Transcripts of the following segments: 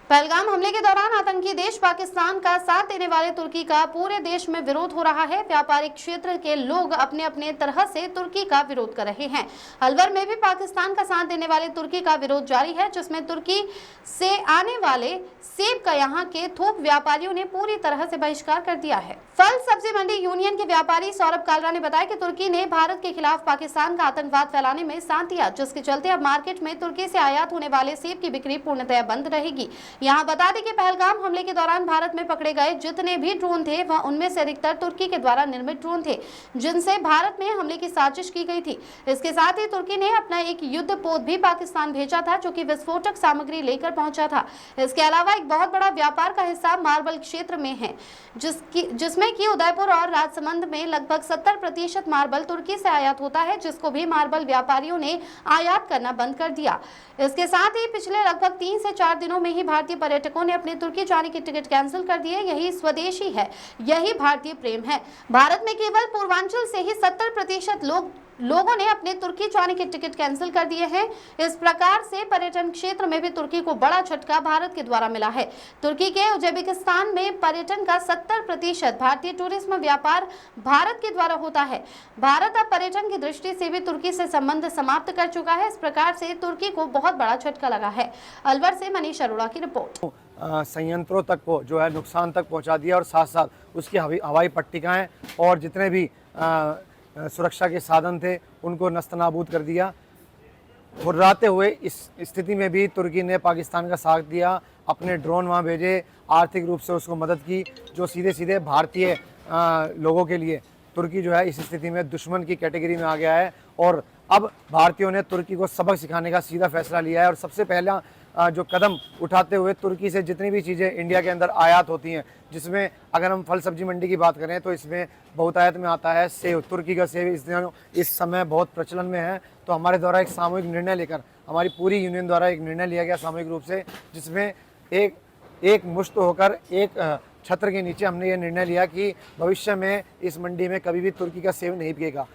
पहलगाम हमले के दौरान आतंकी देश पाकिस्तान का साथ देने वाले तुर्की का पूरे देश में विरोध हो रहा है। व्यापारिक क्षेत्र के लोग अपने अपने तरह से तुर्की का विरोध कर रहे हैं। अलवर में भी पाकिस्तान का साथ देने वाले तुर्की का विरोध जारी है, जिसमें तुर्की से आने वाले सेब का यहां के थोक व्यापारियों ने पूरी तरह से बहिष्कार कर दिया है। फल सब्जी मंडी यूनियन के व्यापारी सौरभ कालरा ने बताया कि तुर्की ने भारत के खिलाफ पाकिस्तान का आतंकवाद फैलाने में साथ दिया, जिसके चलते अब मार्केट में तुर्की से आयात होने वाले सेब की बिक्री पूर्णतः बंद रहेगी। यहाँ बता दें कि पहलगाम हमले के दौरान भारत में पकड़े गए जितने भी ड्रोन थे वह उनमें से अधिकतर तुर्की के द्वारा निर्मित ड्रोन थे, जिनसे भारत में हमले की साजिश की गई थी। इसके साथ ही तुर्की ने अपना एक युद्धपोत भी पाकिस्तान भेजा था, जो कि विस्फोटक सामग्री लेकर पहुंचा था। इसके अलावा एक बहुत बड़ा व्यापार का हिस्सा मार्बल क्षेत्र में है, जिसमें कि उदयपुर और राजसमंद में लगभग 70% मार्बल तुर्की से आयात होता है, जिसको भी मार्बल व्यापारियों ने आयात करना बंद कर दिया। इसके साथ ही पिछले लगभग 3 से 4 दिनों में ही भारतीय पर्यटकों ने अपने तुर्की जाने की टिकट कैंसिल कर दिए। यही स्वदेशी है, यही भारतीय प्रेम है। भारत में केवल पूर्वांचल से ही 70% लोगों ने अपने तुर्की जाने के टिकट कैंसिल कर दिए हैं। इस प्रकार से पर्यटन क्षेत्र में भी तुर्की को बड़ा झटका भारत के द्वारा मिला है। तुर्की के उज्बेकिस्तान में पर्यटन का 70% भारतीय टूरिज्म व्यापार भारत के द्वारा होता है। भारत अब पर्यटन की दृष्टि से भी तुर्की से संबंध समाप्त कर चुका है। इस प्रकार से तुर्की को बहुत बड़ा झटका लगा है। अलवर से मनीष अरोड़ा की रिपोर्ट। संयंत्रों तक को जो है नुकसान तक पहुंचा दिया और साथ साथ उसकी हवाई पट्टिकाएं और जितने भी सुरक्षा के साधन थे उनको नस्तनाबूद कर दिया। हुर्राते हुए इस स्थिति में भी तुर्की ने पाकिस्तान का साथ दिया, अपने ड्रोन वहाँ भेजे, आर्थिक रूप से उसको मदद की, जो सीधे सीधे भारतीय लोगों के लिए तुर्की जो है इस स्थिति में दुश्मन की कैटेगरी में आ गया है। और अब भारतीयों ने तुर्की को सबक सिखाने का सीधा फैसला लिया है और सबसे पहला जो कदम उठाते हुए तुर्की से जितनी भी चीज़ें इंडिया के अंदर आयात होती हैं, जिसमें अगर हम फल सब्जी मंडी की बात करें तो इसमें बहुतायत में आता है सेब। तुर्की का सेब इस समय बहुत प्रचलन में है। तो हमारे द्वारा एक सामूहिक निर्णय लेकर, हमारी पूरी यूनियन द्वारा एक निर्णय लिया गया सामूहिक रूप से, जिसमें एक मुश्त होकर एक छत्र के नीचे हमने ये निर्णय लिया कि भविष्य में इस मंडी में कभी भी तुर्की का सेब नहीं बिकेगा।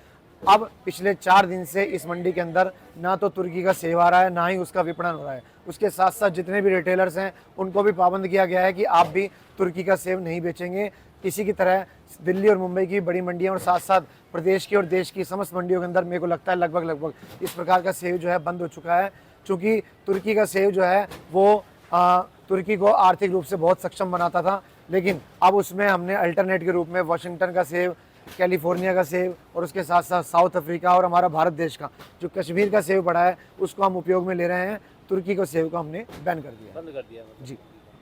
अब पिछले 4 दिन से इस मंडी के अंदर ना तो तुर्की का सेब आ रहा है, ना ही उसका विपणन हो रहा है। उसके साथ साथ जितने भी रिटेलर्स हैं उनको भी पाबंद किया गया है कि आप भी तुर्की का सेब नहीं बेचेंगे। किसी की तरह दिल्ली और मुंबई की बड़ी मंडियां और साथ साथ प्रदेश की और देश की समस्त मंडियों के अंदर मेरे को लगता है लगभग इस प्रकार का सेब जो है बंद हो चुका है। चूँकि तुर्की का सेब जो है वो तुर्की को आर्थिक रूप से बहुत सक्षम बनाता था, लेकिन अब उसमें हमने अल्टरनेट के रूप में वाशिंगटन का सेब, कैलिफोर्निया का सेब और उसके साथ साथ साउथ अफ्रीका और हमारा भारत देश का जो कश्मीर का सेब पड़ा है उसको हम उपयोग में ले रहे हैं। तुर्की को सेब को हमने बैन कर दिया, बंद कर दिया जी।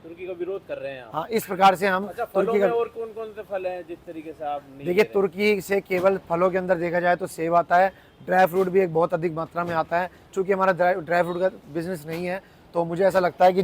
तुर्की का विरोध कर रहे हैं आप। हाँ, इस प्रकार से हम तुर्की का। और कौन कौन से फल हैं जिस तरीके से आप देखिए, तुर्की से केवल फलों के अंदर देखा जाए तो सेब आता है, ड्राई फ्रूट भी एक बहुत अधिक मात्रा में आता है। चूँकि हमारा ड्राई फ्रूट का बिजनेस नहीं है तो मुझे ऐसा लगता है कि